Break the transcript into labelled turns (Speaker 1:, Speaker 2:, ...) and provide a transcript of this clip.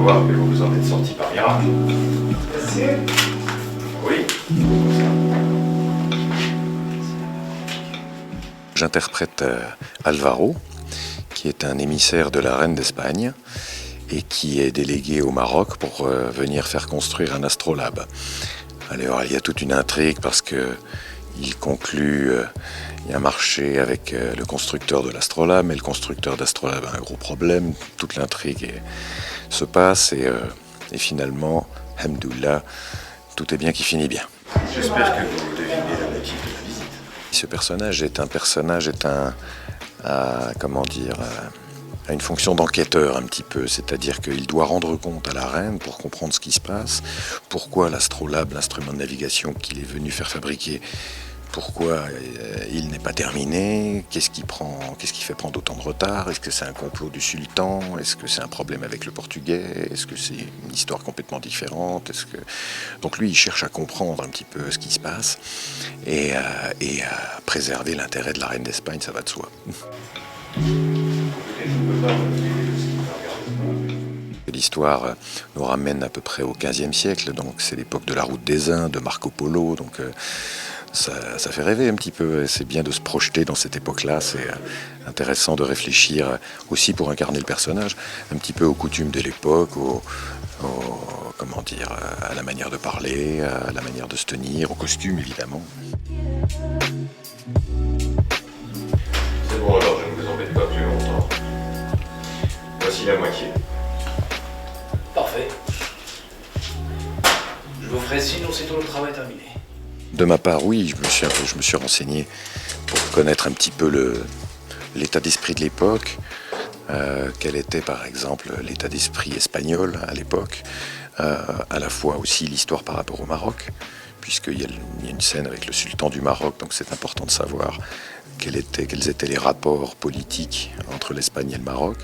Speaker 1: voir que vous en êtes sorti par miracle. Oui.
Speaker 2: J'interprète Alvaro, qui est un émissaire de la reine d'Espagne et qui est délégué au Maroc pour venir faire construire un astrolabe. Alors il y a toute une intrigue parce qu'il conclut un marché avec le constructeur de l'astrolabe, mais le constructeur d'astrolabe a un gros problème. Toute l'intrigue se passe et finalement, hamdoullah, tout est bien qui finit bien.
Speaker 1: J'espère que vous devinez le motif de la visite.
Speaker 2: Ce personnage a une fonction d'enquêteur un petit peu, c'est-à-dire qu'il doit rendre compte à la reine pour comprendre ce qui se passe, pourquoi l'astrolabe, l'instrument de navigation qu'il est venu faire fabriquer, pourquoi il n'est pas terminé, qu'est-ce qui fait prendre autant de retard, est-ce que c'est un complot du sultan, est-ce que c'est un problème avec le portugais, est-ce que c'est une histoire complètement différente, donc lui il cherche à comprendre un petit peu ce qui se passe et à préserver l'intérêt de la reine d'Espagne, ça va de soi. L'histoire nous ramène à peu près au XVe siècle, donc c'est l'époque de la route des Indes, de Marco Polo, donc ça fait rêver un petit peu, c'est bien de se projeter dans cette époque-là, c'est intéressant de réfléchir aussi pour incarner le personnage, un petit peu aux coutumes de l'époque, à la manière de parler, à la manière de se tenir, au costume évidemment.
Speaker 1: C'est bon alors, je ne vous embête pas plus longtemps. Voici la moitié.
Speaker 3: Parfait. Je vous ferai signe aussitôt le travail terminé.
Speaker 2: De ma part, oui, je me suis renseigné pour connaître un petit peu l'état d'esprit de l'époque, quel était par exemple l'état d'esprit espagnol à l'époque, à la fois aussi l'histoire par rapport au Maroc, puisqu'il y a une scène avec le sultan du Maroc, donc c'est important de savoir quels étaient les rapports politiques entre l'Espagne et le Maroc.